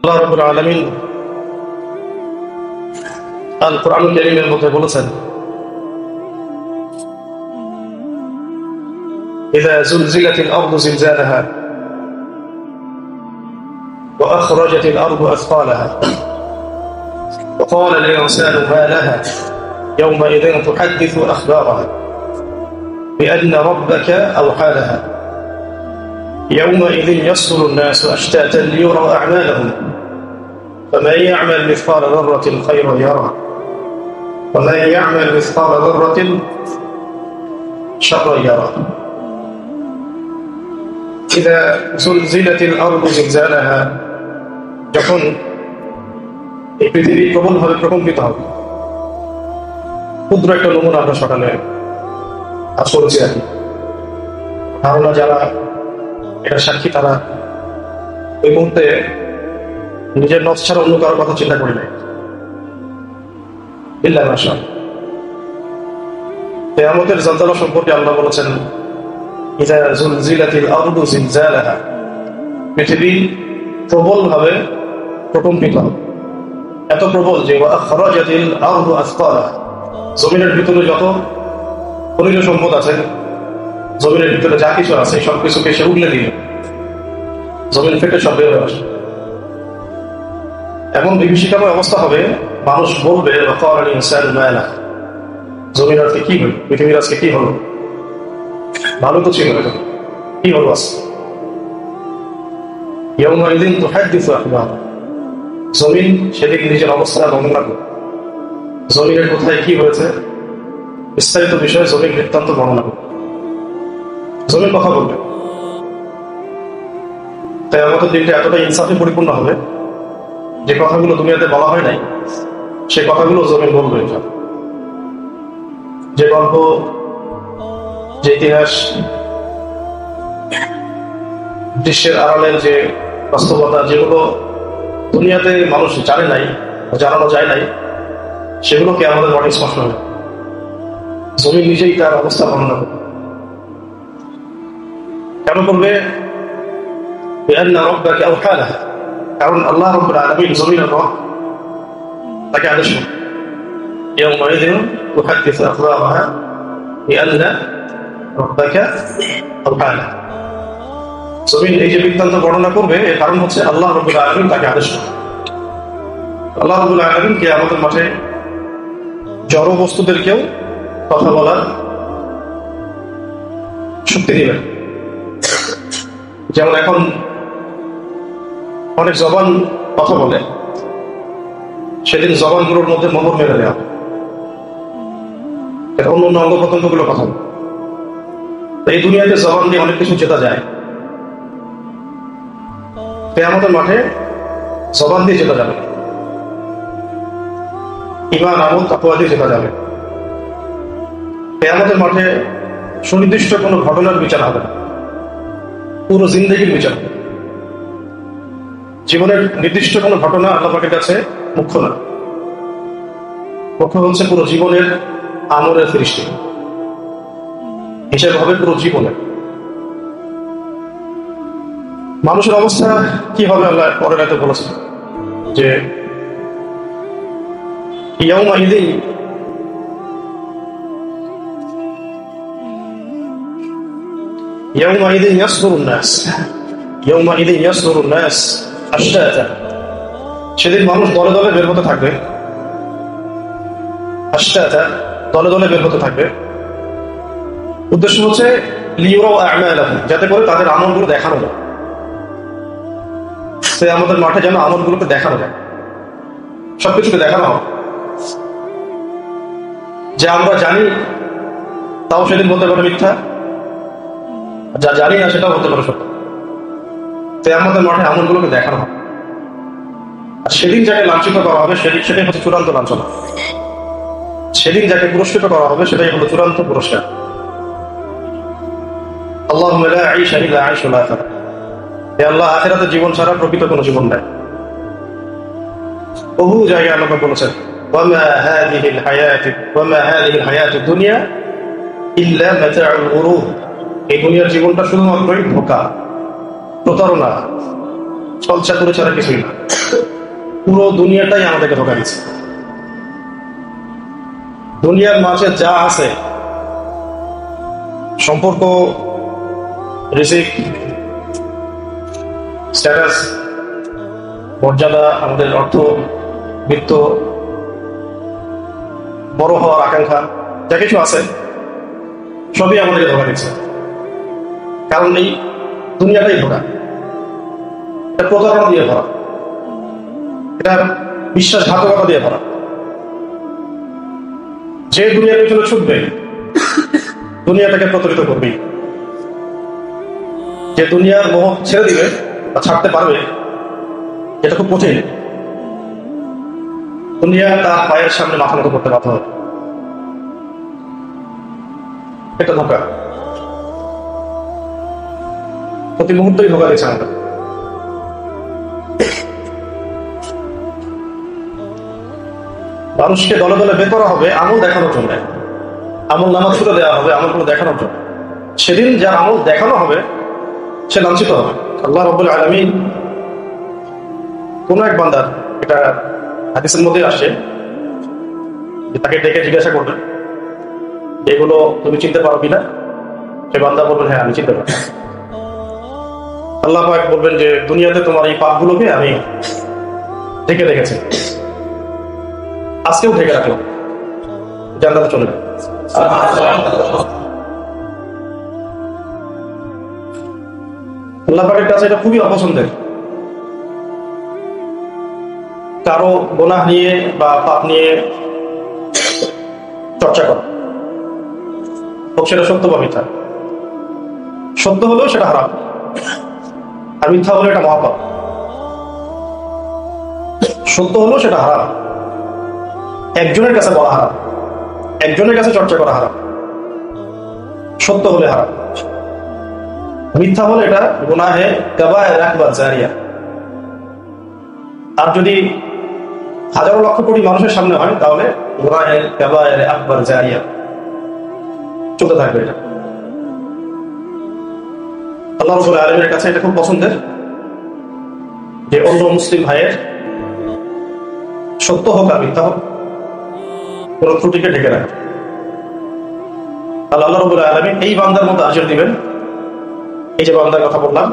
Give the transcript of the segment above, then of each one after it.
আল্লাহ রাব্বুল আলামিন আল কোরআন কারীমের মধ্যে বলেছেন, ইযা যুলজিলাতিল আরদু জিলজালাহা ওয়া আখরাজাতিল আরদু আথকালাহা ওয়া ক্বালা আল ইনসানু মা লাহা ইয়াওমাইযিন তুহাদ্দিসু আখবারাহা বিআন্না রাব্বাকা আওহা লাহা يومئذ يصدر الناس أشتاتا ليروا أعمالهم فمن يعمل مثقال ذرة خيرا يره ومن يعمل مثقال ذرة شرا يره إذا زلزلت الأرض زلزالها যখন এই পৃথিবী প্রবলভাবে প্রকম্পিত হবে। ক্ষুদ্র একটা নমুনা আমরা সকালে আজ করেছি আর কি। ধারণা যারা এটা সাক্ষী তারা ওই মুহূর্তে নিজের নফস ছাড়া অন্য কারোর কথা চিন্তা করে নেয়। ইল্লা মাশা কিয়ামতের জালজালা সম্পর্কে আল্লাহ বলেছেন, ইযা যুলজিলাতিল আরদু জিলজালাহা, পৃথিবী প্রবলভাবে প্রকম্পিত হবে, এত প্রবল যে ওয়া আখরাজাতিল আরদু আথকালাহা, জমিনের ভিতরে যত খনিজ সম্পদ আছে, জমিনের ভিতরে যা কিছু আছে সবকিছুকে সে উগলে দিল, জমিন ফেটে সব বের হয়ে আসে। এমন বিভীষিকাময় অবস্থা হবে, মানুষ বলবে জমিন আজকে কি হল, পৃথিবীর আজকে কি হলো, ভালো তো ছিল কি হলো আজকে। জমিন সেদিক নিজের অবস্থা বর্ণনা করবে, জমিনের কোথায় কি হয়েছে বিস্তারিত বিষয়ে জমিন বৃত্তান্ত বর্ণনা করবে, জমিন কথা বলবে। তাই আমাদের দিনটা এতটা ইনসাফে পরিপূর্ণ হবে, যে কথাগুলো দুনিয়াতে বলা হয় নাই সে কথাগুলো জমিন বলবে। যে গল্প, যে ইতিহাস, দৃশ্যের আড়ালের যে বাস্তবতা, যেগুলো দুনিয়াতে মানুষ জানে নাই, জানানো যায় নাই, সেগুলোকে আমাদের মাঠে স্পষ্ট হবে। জমিন নিজেই তার অবস্থা বর্ণনা করবে। কেন করবে? কারণ আল্লাহ রাব্বুল আলামিন জমিনের রব, তাকে আদেশ করবে ইয়াওমাইযিন তুহাদ্দিসু আখবারাহা বিআন্না রাব্বাকা আওহা লাহা। জমিন এই যে বৃত্তান্ত বর্ণনা করবে, এর কারণ হচ্ছে আল্লাহ রাব্বুল আলামিন তাকে আদেশ করবে। আল্লাহ রাব্বুল আলামিন কিয়ামতের মাঠে জড় বস্তুদেরকেও কথা বলার শক্তি দিবেন। যেমন এখন অনেক জবান কথা বলে, সেদিন জবানগুলোর মধ্যে মোহর মেরে দেওয়া, অন্য অন্য অঙ্গ প্রত্যঙ্গগুলো কথা বলে। এই দুনিয়াতে জবান দিয়ে অনেক কিছু জেতা যায়, কিয়ামতের মাঠে জবান দিয়ে জেতা যাবে, ঈমান আমল তাকওয়া দিয়ে জেতা যাবে। কিয়ামতের মাঠে সুনির্দিষ্ট কোনো ঘটনার বিচার হবে না, পুরো জিন্দেগির বিচার। জীবনের নির্দিষ্ট কোনো ঘটনা আল্লাহ পাকের কাছে মুখ্য না, মুখ্য হচ্ছে পুরো জীবনের আমলের ফিরিস্তি, হিসেব হবে পুরো জীবনের। মানুষের অবস্থা কি হবে আল্লাহ পরের আয়াতে বলেছেন যে ইয়াওমাইযিন ইয়াসদুরুন নাস আশতাতা, সেদিন মানুষ দলে দলে বের হতে থাকবে। আশতাতা, দলে দলে বের হতে থাকবে। উদ্দেশ্য হচ্ছে লিয়ুরাউ আ'মালাহুম, যাতে করে তাদের আমলগুলো দেখানো যায়। সে আমাদের মাঠে যেন আমলগুলোকে দেখানো যায়, সবকিছুকে দেখানো হবে। যে আমরা জানি তাও সেদিন বলতে পারে মিথ্যা, যা জানি না সেটাও হতে পারে সত্য। তাই আমাদের মাঠে আমলগুলোকে দেখানো হবে। আর সেদিন যাকে লাঞ্ছিত করা হবে সেটাই হচ্ছে চূড়ান্ত লাঞ্ছনা। সেদিন যাকে পুরস্কৃত করা হবে সেটাই হলো চূড়ান্ত পুরস্কার। আল্লাহুম্মা লা আইশা ইল্লা আইশুল আখিরাহ, হে আল্লাহ, আখিরাতের জীবন ছাড়া প্রকৃত কোনো জীবন নাই। বহু জায়গায় আল্লাহ বলেছেন, ওয়ামা হাযিহিল হায়াতুদ দুনিয়া ইল্লা মাতাউল গুরুর, এই দুনিয়ার জীবনটা শুধুমাত্রই ধোঁকা, প্রতারণা, ছলচাতুরি ছাড়া কিছুই না। পুরো দুনিয়াটাই আমাদেরকে ধোঁকা দিচ্ছে। দুনিয়ার মাঝে যা আছে, সম্পর্ক, রিজিক, স্ট্যাটাস, মর্যাদা, আমাদের অর্থ, বৃত্ত, বড় হওয়ার আকাঙ্ক্ষা, যা কিছু আছে সবই আমাদেরকে ধোঁকা দিচ্ছে। কারণ এই দুনিয়াটাই ধোঁকা, এটা প্রতারণা দিয়ে ভরা, এটা বিশ্বাসঘাতকতা দিয়ে ভরা। যে দুনিয়ার পিছনে ছুটবে দুনিয়াটাকে প্রতারিত করবে, যে দুনিয়ার মোহ ছেড়ে দিবে বা ছাড়তে পারবে, এটা খুব কঠিন। দুনিয়া তার পায়ের সামনে মাথা নত করতে বাধ্য হবে। এটা ধোঁকা, প্রতি মুহূর্তেই ধোঁকা দিচ্ছে আমাদের। মানুষকে দলে দলে বের করা হবে আমল দেখানোর জন্য, আমল নামা ছুটে দেওয়া হবে আমলগুলো দেখানোর জন্য। সেদিন যার আমল দেখানো হবে সে লাঞ্ছিত হবে। আল্লাহ রাব্বুল আলামিন কোন এক বান্দার, এটা হাদিসের মধ্যে আসে, যে তাকে ডেকে জিজ্ঞাসা করবেন এগুলো তুমি চিনতে পারো কিনা। সে বান্দা বলবেন হ্যাঁ আমি চিনতে পারি। আল্লাহ পাক বলবেন যে দুনিয়াতে তোমার এই পাপগুলোকে আমি ঢেকে রেখেছি, আজকেও ঢেকে রাখলাম, জান্নাতে চলে যাবে। আল্লাহ পাকের কাছে এটা খুবই অপছন্দের। কারো গুনাহ নিয়ে বা পাপ নিয়ে চর্চা করা, হোক সেটা সত্য বা মিথ্যা। সত্য হলেও সেটা হারাম, আর মিথ্যা হলেও এটা মহাপাপ। সত্য হলেও সেটা হারাম, একজনের কাছে বলা হারাম, একজনের কাছে চর্চা করা হারাম। সত্য হলে হারাম, মিথ্যা হলে এটা গুনাহে কাবায়ের আকবার জারিয়া। আর যদি হাজারো লক্ষ কোটি মানুষের সামনে হয় তাহলে গুনাহে কাবায়ের আকবার জারিয়া চলতে থাকবে। এটা আল্লাহ রাব্বুল আলামিনের কাছে এটা খুব পছন্দের, যে অন্য মুসলিম ভাইয়ের সত্য হোক আর মিথ্যা হোক কোন ত্রুটিকে ঢেকে রাখে। আল্লাহ রাব্বুল আলামিন এই বান্দার মতো আজর দিবেন, এই যে বান্দার কথা বললাম,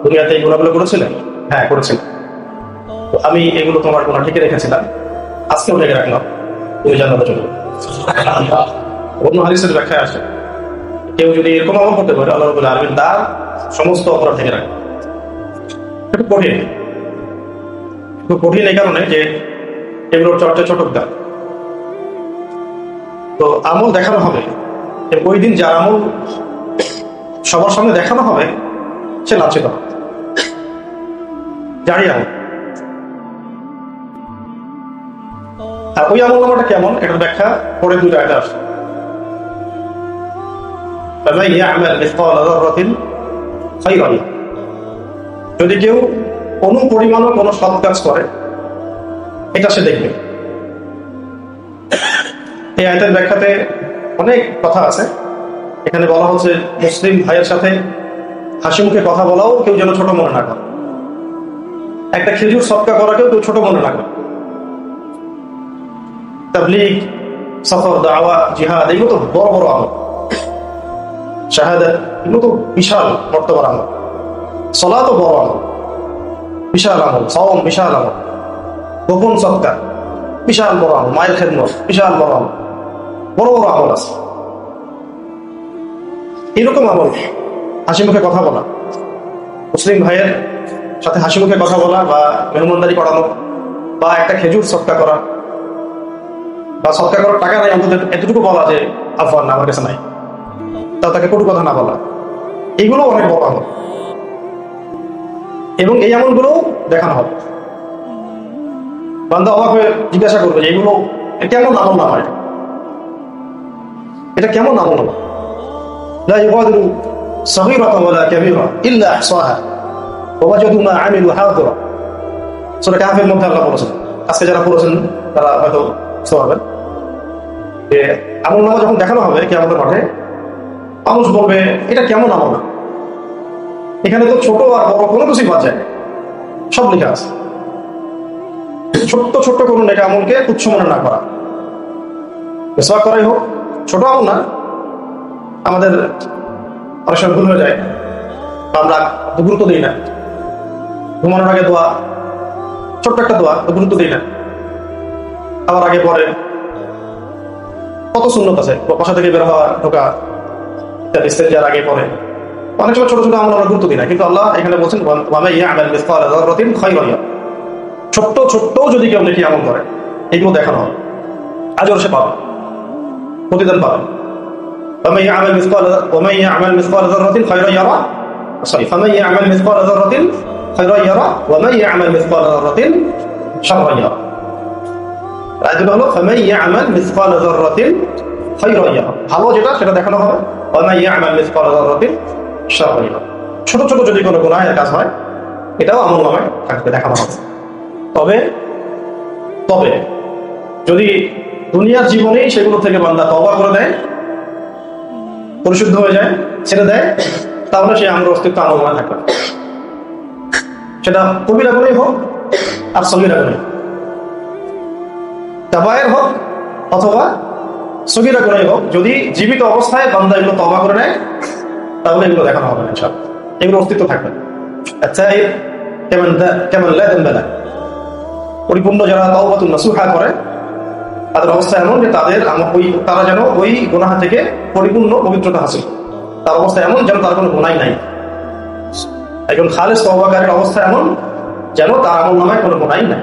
দুনিয়াতে এই গুনাহগুলো করেছিলেন, হ্যাঁ করেছিলেন, তো আমি এগুলো তোমার গুনাহ ঢেকে রেখেছিলাম, আজকেও ঢেকে রাখলাম, তুমি জান্নাতে চলে যাবে। অন্য হাদিসের ব্যাখ্যায় আসে কেউ যদি এরকম আমল করতে পারে আল্লাহ রাব্বুল আলামিন তার সমস্ত অপরাধ ঢেকে রাখে। একটু কঠিন, খুব কঠিন এই কারণে যে এগুলোর চর্চা চটকদার। তো আমল দেখানো হবে, ওই দিন যার আমল সবার সামনে দেখানো হবে সে লাঞ্ছিত হবে। জারি আমল, আর ওই আমল নামাটা কেমন এটার ব্যাখ্যা পরে দুটো আয়াতে আসে। যদি কেউ কোনো পরিমাণও কোনো সৎ কাজ করে এটা সে দেখবে। এই আয়াতের ব্যাখ্যাতে অনেক কথা আছে। এখানে বলা হচ্ছে মুসলিম ভাইয়ের সাথে হাসি মুখে কথা বলাও কেউ যেন ছোট মনে না করে, একটা খেজুর সৎকা করাকেও কেউ ছোট মনে না করে। তাবলীগ, সফর, দাওয়া, জিহাদ এগুলো তো বড় বড় আমল, শাহাদাত এগুলো তো বিশাল মর্তবার আমল, সালাতও বড় আমল, বিশাল আমল, সাওম বিশাল আমল, গোপন সৎকার বিশাল বড় আমল, মায়ের খেদমত বিশাল বড় আমল, বড় বড় আমল আছে। এরকম আমল হাসি মুখে কথা বলা, মুসলিম ভাইয়ের সাথে হাসি মুখে কথা বলা বা মেহমানদারি করানো বা একটা খেজুর সৎকা করা বা সৎকা করার টাকা নাই অন্তত এতটুকু বলা যে আফওয়ান না আমার কাছে নাই, তা তাকে কটু কথা না বলা, এইগুলো অনেক বড় আমল। এবং এই আমলগুলো দেখানো হবে। বান্দা অবাক হয়ে জিজ্ঞাসা করবে যে এগুলো কেমন আমল না হয়, এটা কেমন আমল না? لا يغادر صغيرة ولا كبيرة إلا أحصاها ووجدوا ما عملوا حاضرا। সূরা কাহফের মধ্যে আল্লাহ বলেছেন, আজকে যারা পড়েছেন তারা হয়তো বুঝতে পারবেন যে আমলনামা যখন দেখানো হবে কিয়ামতের মাঠে, মানুষ বলবে এটা কেমন আমল না, এখানে তো ছোট আর বড় কোনো কিছুই বাদ যায়, সব লেখা আছে। ছোট্ট ছোট্ট কোনো নেক আমলকে তুচ্ছ মনে না করা, মিসওয়াক করাই হোক, ছোট আমল না। আমাদের অনেক সময় ভুল হয়ে যায়, আমরা গুরুত্ব দিই না। ঘুমানোর আগে দোয়া, ছোট্ট একটা দোয়া, গুরুত্ব দিই না। আবার আগে পরে কত সুন্নত আছে, বাসা থেকে বের হওয়া, ঢোকা, ইস্তেঞ্জার আগে পরে অনেক সময় ছোট ছোট আমল আমরা গুরুত্ব দিই না। কিন্তু আল্লাহ এখানে বলছেন ওয়ামান ইয়া'মাল মিসকালা যাররাতিন খায়রান ইয়ারা, ছোট্ট ছোট্ট যদি কেউ নেকি আমল করে এগুলো দেখানো হবে, আজর সে পাবে, প্রতিদান পাবে। ফামান ইয়া'মাল মিসকালা যাররাতিন খায়রান ইয়ারা, ফামান ইয়া'মাল মিসকালা যাররাতিন খায়রান ইয়ারা ওয়া মান ইয়া'মাল মিসকালা যাররাতিন শাররান ইয়ারা। আয়াতটা হলো ফামান ইয়া'মাল মিসকালা যাররাতিন খায়রান ইয়ারা, ভালো যেটা সেটা দেখানো হবে, ওয়া মান ইয়া'মাল মিসকালা যাররাতিন শাররান ইয়ারা। ছোট ছোট যদি কোনো গুনাহের কাজ হয় এটাও আমলনামায় থাকবে, দেখানো হবে। তবে তবে যদি দুনিয়ার জীবনেই সেগুলো থেকে বান্দা তওবা করে দেয়, পরিশুদ্ধ হয়ে যায়, ছেড়ে দেয়, তাহলে সে আমলের অস্তিত্ব আমলনামায় থাকবে। সেটা কবিরা গুনাহ হোক আর সগীরা গুনাহ, কাবায়ের হোক অথবা সগীরা গুনাহ হোক, যদি জীবিত অবস্থায় বান্দা এগুলো তওবা করে নেয় তাহলে এগুলো দেখানো হবে না, ইনশাআল্লাহ এগুলো অস্তিত্ব থাকবে। আত-তাইব কামান লা যানবা লাহু, পরিপূর্ণ যারা তাওবাতুন নাসুহা করে তাদের অবস্থা এমন যে তারা যেন ওই গুনাহ থেকে পরিপূর্ণ পবিত্রতা হাসিল, তার অবস্থা এমন যেন তার কোনো গুনাহ নাই। একজন খালেস তওবাকারীর অবস্থা এমন যেন তার আমলনামায় কোনো গুনাহ নাই।